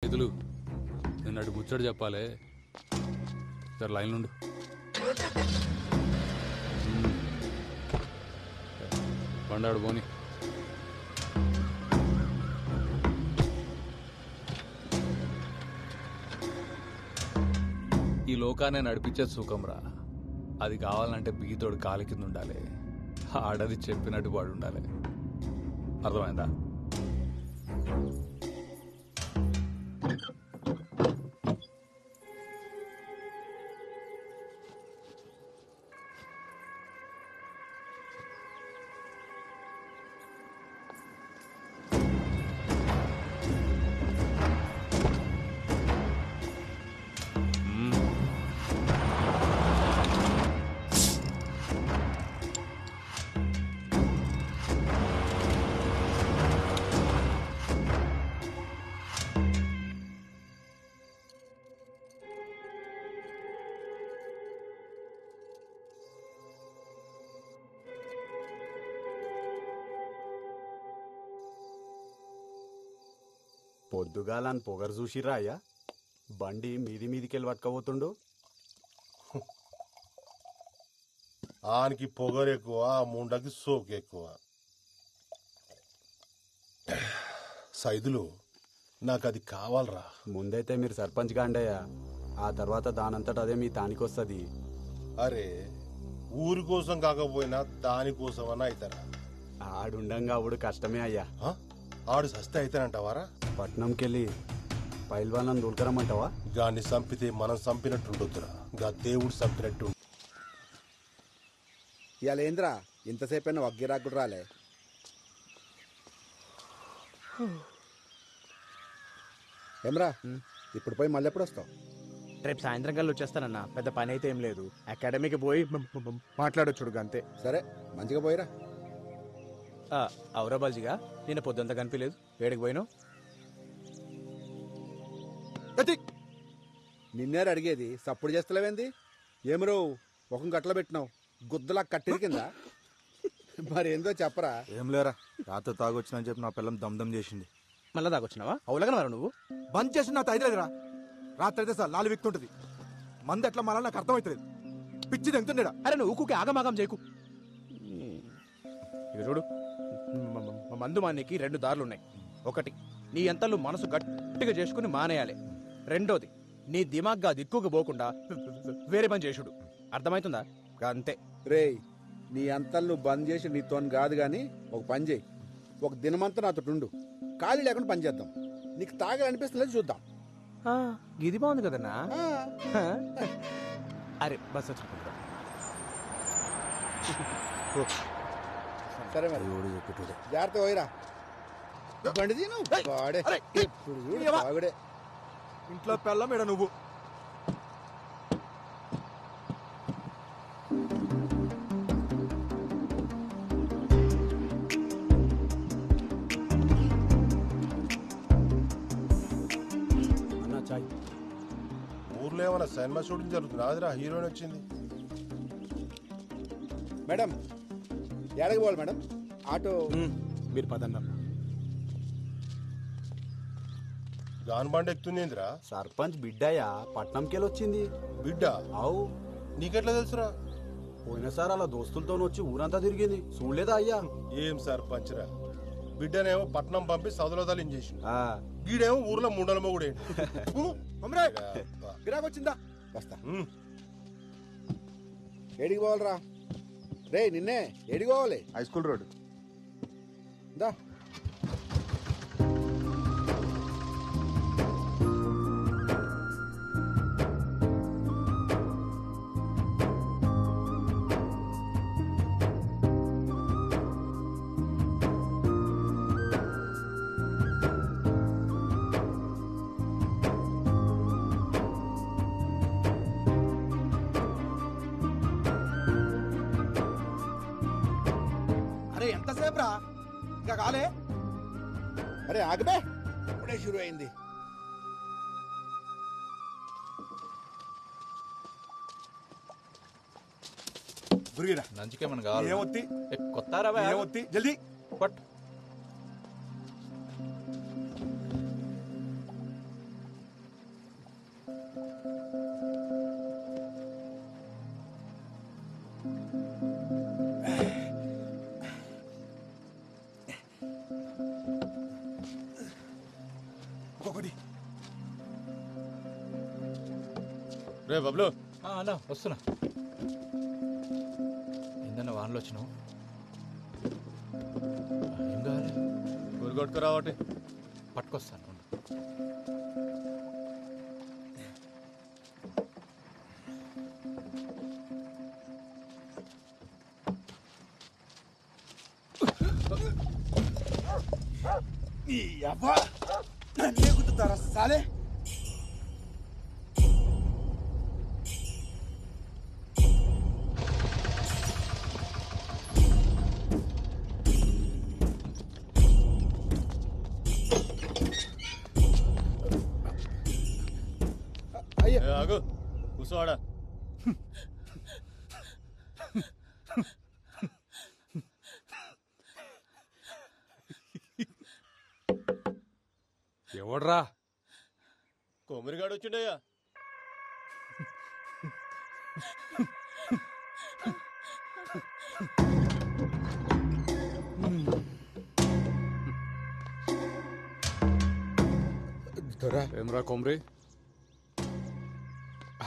రైతులు నిన్నటి ముచ్చట చెప్పాలి. సార్ లైన్ నుండి పండాడు పోని. ఈ లోకాన్ని నడిపించేది సుఖంరా. అది కావాలంటే బీతోడు కాలి కింద ఉండాలి. ఆడది చెప్పినట్టు వాడు ఉండాలి. అర్థమైందా? పొద్దుగాలని పొగరు చూసిరా అయ్యా? బండి మీదికెళ్ళి పట్టుకపోతుండు. ఆనికి పొగరు ఎక్కువ, ముండకి సోకు ఎక్కువ. సైదులు నాకు అది కావాలరా. ముందైతే మీరు సర్పంచ్ గాండయ్యా, ఆ తర్వాత దానంతట అదే మీ తానికొస్తుంది. అరే ఊరి కోసం కాకపోయినా దానికోసం అన్న అవుతారా? ఆడుండంగా ఆవుడు కష్టమే అయ్యా. ఆడు సస్తే అయితేనంటావారా? పట్నంకెళ్ళి పైల్వాళ్ళని దొరకరమ్మంటావా? గాన్ని చంపితే మనం చంపినట్టుండొద్దురా, గా దేవుడు చంపినట్టు. ఇవాళ ఏంద్రా ఇంతసేపైనా వగ్గిరాకుడు రాలే? ఏమ్రా ఇప్పుడు పోయి మళ్ళీ ఎప్పుడు వస్తావు? రేపు సాయంత్రం కల్లా వచ్చేస్తానన్నా. పెద్ద పని అయితే ఏం లేదు. అకాడమీకి పోయి మాట్లాడొచ్చుడు అంతే. సరే మంచిగా పోయిరా. అవురా బాల్జిగా, నిన్న పొద్దుంతా కనిపించలేదు. వేడికి పోయినావు? నిన్నేరు అడిగేది, సప్పుడు చేస్తలేవేంది? ఏమరో ముఖం గట్ల పెట్టినావు, గుద్దలా కట్టిరి కింద. మరేందో చెప్పరా? ఏం లేరా, రాత్రి తాగొచ్చినా చెప్పి నా పిల్లం దమ్దం చేసింది. మళ్ళా తాగొచ్చినావా? అవులగా మరి నువ్వు బంద్ చేసి నా తైలేదురా. రాత్రి అయితే సార్ లాలి విక్తుంటది. మంది ఎట్లా మళ్ళా నాకు అర్థమవుతుంది. పిచ్చి తెంగుతుండేడా. అరే నువ్వు ఊకుకే ఆగమాగం చేయకు. ఇక చూడు, మందు మానేకి 2 దారులున్నాయి. ఒకటి, నీ ఎంతలు మనసు గట్టిగా చేసుకుని మానేయాలి. రెండోది, నీ దిమాగ్గా దిక్కుకు పోకుండా వేరే పని చేసుడు. అర్థమవుతుందా? అంతే. రేయ్, నీ అంతలు నువ్వు బంద్ చేసి నీతోని కాదు గాని ఒక పని చేయి. ఒక దినమంతా నాతో ఉండు, ఖాళీ లేకుండా పని చేద్దాం. నీకు తాగాలనిపిస్తుంది చూద్దాం. ఇది బాగుంది కదన్నా. అరే బస్ వచ్చి సరే మరి జాగ్రత్త పోయిరా. బండి తీను వాడే ఇప్పుడు చూడు తాగుడే. ఇంట్లో పెళ్ళం ఏడా నువ్వు? ఊర్లో ఏమైనా సినిమా షూటింగ్ జరుగుతుంది? రాదురా, హీరోయిన్ వచ్చింది. మేడం ఎడకి పోవాలి మేడం? ఆటో మీరు పదన్నా. గాన్ బండి ఎక్కుతుంది ఏందిరా? సర్పంచ్ బిడ్డయ్యా, పట్నంకెళ్ళి వచ్చింది. బిడ్డ? అవు. నీకెట్లా తెలుసురా? పోయినసారి అలా దోస్తులతో వచ్చి ఊరంతా తిరిగింది, చూడలేదా అయ్యా? ఏం సర్పంచ్ రా, బిడ్డనేమో పట్నం పంపి సదులో తలించేసి, ఆ గీడేమో ఊర్లో ముండల మొగుడే. గిరాకొచ్చిందా? వస్తా. ఏడికి పోవాలరా? రే నిన్నే ఏడికి పోవాలి? హై స్కూల్ రోడ్ దా. ఎంతసేపు రా, ఇంకా కాలే? అరే ఆగబే, ఇప్పుడే షురు అయింది. నంచుకేమని కావాలి? ఏమొత్తి కొత్తారా? ఏమొత్తి జల్దీ పట్. ఇంకొకటి రే బబ్లు అన్నా వస్తున్నా. ఏందన్నా వానలో వచ్చినావు? ఏం కావాలి? ఊరు కొట్టుకురా ఒకటి. పట్టుకొస్తాను. నన్నే గుద్దుతారా సాలే? ఏ, ఆగు కూర్చోవాడా. ఎవడ్రా? కొమ్మరిగాడు వచ్చిండయ్యా. దొరా ఏమ్రా కొమ్రి?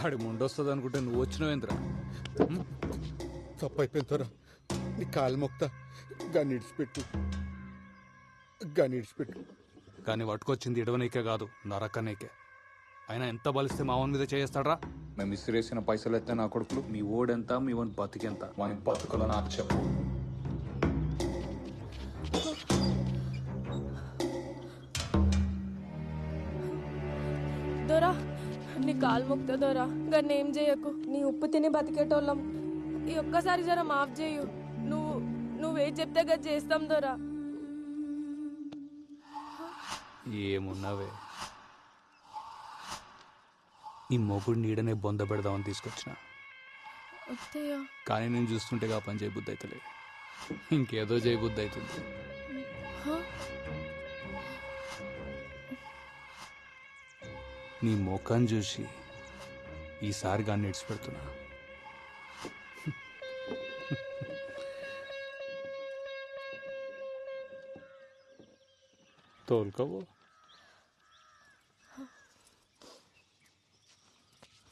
ఆడి ముండొస్తుంది అనుకుంటే నువ్వు వచ్చినావేంద్రా? తప్పైపోయింది దొరా, నీ కాలు మొక్తా, గాని ఇడిచిపెట్టు, గాని ఇడిచిపెట్టు. కానీ పట్టుకొచ్చింది ఇడవనీకే కాదు, నరకనీకే. అయినా ఎంత బలిస్తే మావన్ మీద చేస్తాడ్రా? మేము ఇసిరేసిన పైసలు ఎత్తే నా కొడుకులు, మీ ఓడెంత, మీ వన్ బతికెంత, వాని బతుకులో నాకు చెప్పు. దొరా నీ కాలు మొక్తా దొరా, గన్నేం ఏం చేయకు. నీ ఉప్పు తిని బతికేటోళ్ళం. ఈ ఒక్కసారి జర మాఫ్ చేయు. నువ్వేం చెప్తే గది చేస్తాం దొరా. ఏమున్నావే, ఈ మొగుడు నీడనే బొంద పెడదామని తీసుకొచ్చిన. అత్తయ్య కానీ నేను చూస్తుంటే ఆ పని చేయబుద్ధి అవుతలే, ఇంకేదో చేయబుద్ధి అవుతుంది. నీ ముఖం చూసి ఈసారి గాన్ని ఇడిచిపెడుతున్నా. తోలుకోవు.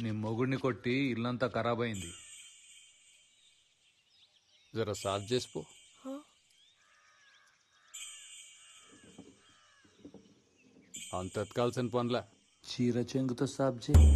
నీ మొగుడిని కొట్టి ఇల్లంతా ఖరాబ్ అయింది, జర సాఫ్ చేసిపో. అంత ఎత్కాల్సిన పనులా, చీర చెంగుతో సాఫ్ చేయి.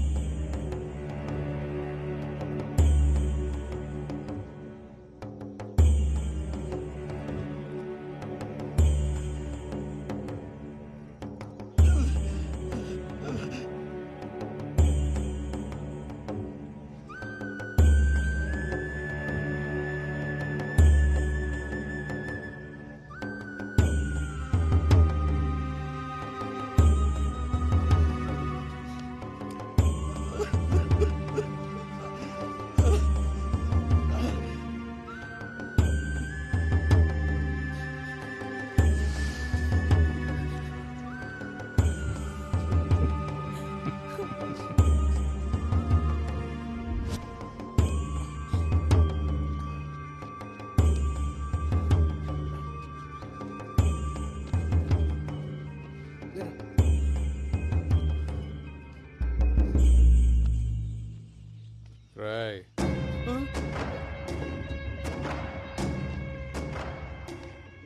రాయ్,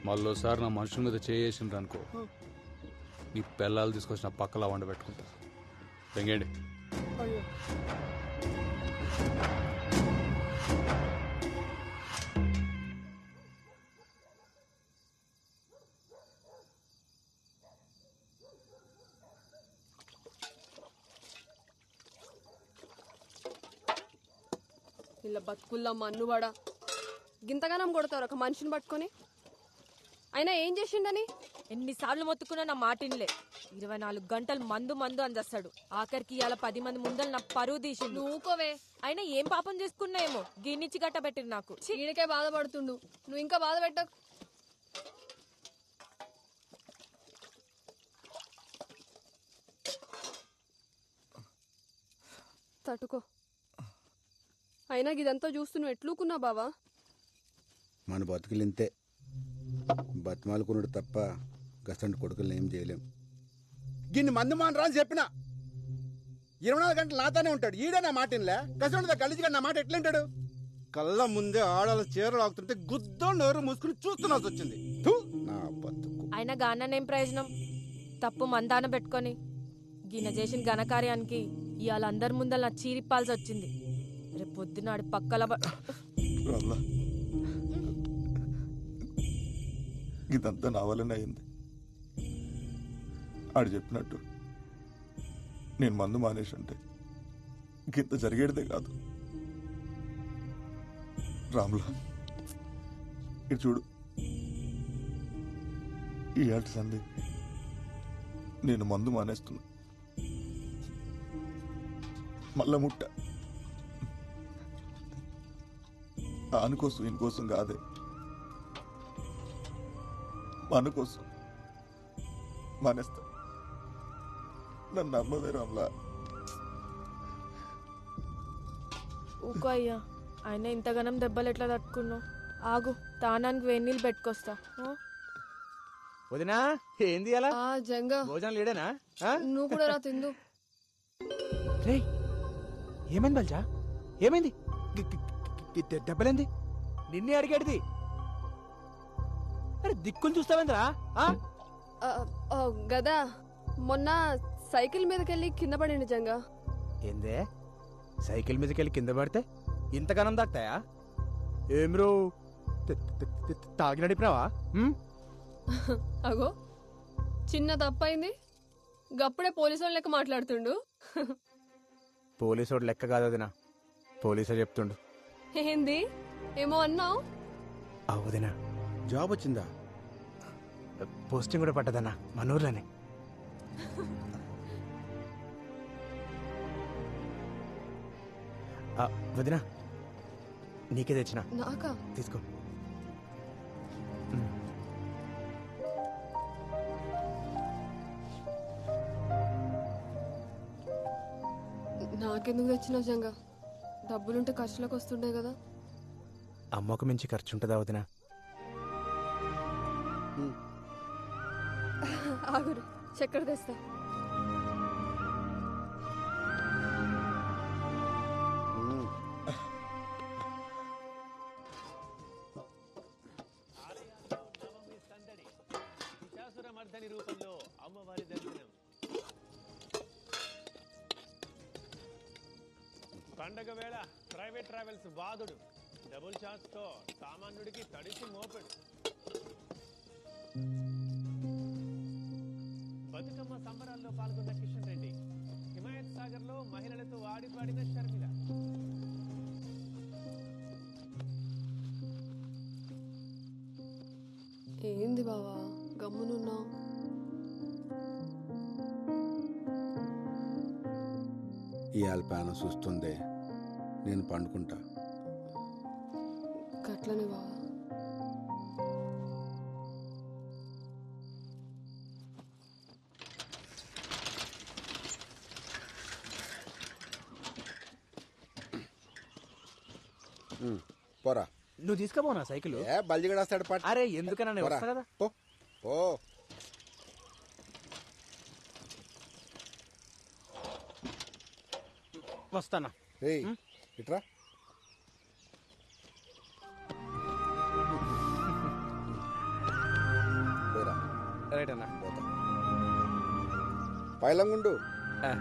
మళ్ళోసారి నా మనుషుల మీద చేసిండ్రు అనుకో, నీ పిల్లలు తీసుకొచ్చిన పక్కలా వండ పెట్టుకుంటా. తెంగండి. ఇలా బతుకుల్లా మన్నువాడా గింతగానం కొడతారు ఒక మనిషిని పట్టుకొని. అయినా ఏం చేసిండని? ఎన్నిసార్లు మొత్తుకున్నా నా మాటిన్లే. 24 గంటలు మందు మందు అని చేస్తాడు. ఆఖరికి ఇలా 10 మంది ముందలు నా పరువు తీసిండు. నువ్వుకోవే. అయినా ఏం పాపం చేసుకున్నాయేమో గిన్నిచ్చి గట్టబెట్టిరు నాకు. ఈయనకే బాధపడుతుండు, నువ్వు ఇంకా బాధ పెట్టకు. తట్టుకో. అయినా ఇదంతా చూస్తూ నువ్వు ఎట్లుకున్నా బావా? మన బతుకులు ఇంతే, బతిమాలుకున్నాడు తప్ప గసంటి కొడుకులు ఏం చేయలేం. గిన్ని మంది మానరా అని చెప్పిన 24 గంటలు నాతోనే ఉంటాడు. ఈడే నా మాట ఇన్లే. గసంటితో కలిసి నా మాట ఎట్లుంటాడు? కళ్ళ ముందే ఆడాల చీరలు ఆగుతుంటే గుద్దో నోరు మూసుకుని చూస్తున్నాల్సి వచ్చింది. థు, నా బతుకు. ఆయన గాననేం ప్రయోజనం? తప్పు మందాన పెట్టుకొని గిన చేసిన ఘనకార్యానికి ఇవాళ అందరి ముందర నా చీరిప్పాల్సి వచ్చింది. రేపు పొద్దునాడు పక్కల రామ్లా, ఇదంతా నా వల్లనే అయింది. ఆడు చెప్పినట్టు నేను మందు మానేసి ఉంటే ఇంత జరిగేదే కాదు. రామ్లా, ఇటు చూడు, ఈ ఏట సంది నేను మందు మానేస్తున్నా. మళ్ళా ముట్ట ఆనుకోసం ఇంకోసం కాదే, మన కోసం మానేస్తా. నన్ను నమ్మవే రామ్లా. ఊకో అయ్యా, ఆయన ఇంతగానం దెబ్బలు ఎట్లా తట్టుకున్నావు? ఆగు, తానానికి వేడి నీళ్ళు పెట్టుకొస్తా. వదినా, ఏంది అలా ఆ జంగా, భోజనం లేడేనా? నువ్వు కూడా రా తిందు. రే, ఏమైంది బల్జా? ఏమైంది? దెబ్బలేంది? నిన్నే అడిగేటిది. అరే దిక్కులు చూస్తావేంద్రా? గదా, మొన్న సైకిల్ మీదకెళ్ళి కింద పడింది జంగా. ఏందే, సైకిల్ మీదకెళ్ళి కింద పడితే ఇంతగానం దాక్తాయా? ఏం రో, తాగి నడిపినావా? అగో, చిన్న తప్పైంది, గప్పుడే పోలీసు వాళ్ళ లెక్క మాట్లాడుతుండు. పోలీసోడు లెక్క కాదు వదినా, పోలీసే చెప్తుండు. ఏంది ఏమో అన్నావు? వదినా, జాబ్ వచ్చిందా? పోస్టింగ్ కూడా పడ్డదన్నా మన ఊర్లోనే. వదినా, నీకే తెచ్చిన, నాకా? తీసుకో. నాకెందుకు తెచ్చినావు జంగా? డబ్బులుంటే ఖర్చులకు వస్తుండే కదా. అమ్మకు మించి ఖర్చు ఉంటుందా వదినా? ఆగురు, చక్కెర తెస్తా. పండగ వేళ ప్రైవేట్ ట్రావెల్స్ బాధుడు, డబుల్ ఛార్జ్ తో సామాన్యుడికి తడిసి మోపెడు. బతుకమ్మ సంబరాల్లో పాల్గొన్న కిషన్ రెడ్డి, హిమాయత్ సాగర్ లో మహిళలతో ఆడిపాడిన షర్మిల. ఏంది బావా గమ్మునున్నావు? ఇవాళ ప్యానం చూస్తుందే, నేను పండుకుంటా. గట్లనే బావా. పోరా. నువ్వు తీసుకుపోనా సైకిల్? ఏ బల్జిగడేస్తాడు పాట. అరే ఎందుకన్నా, నేను వస్తా కదా. పో పో. వస్తానా? ఏయ్ ఇట్రా. పోరా. రైట్ అన్నా. పోతా. పైలంగుండు. ఆ.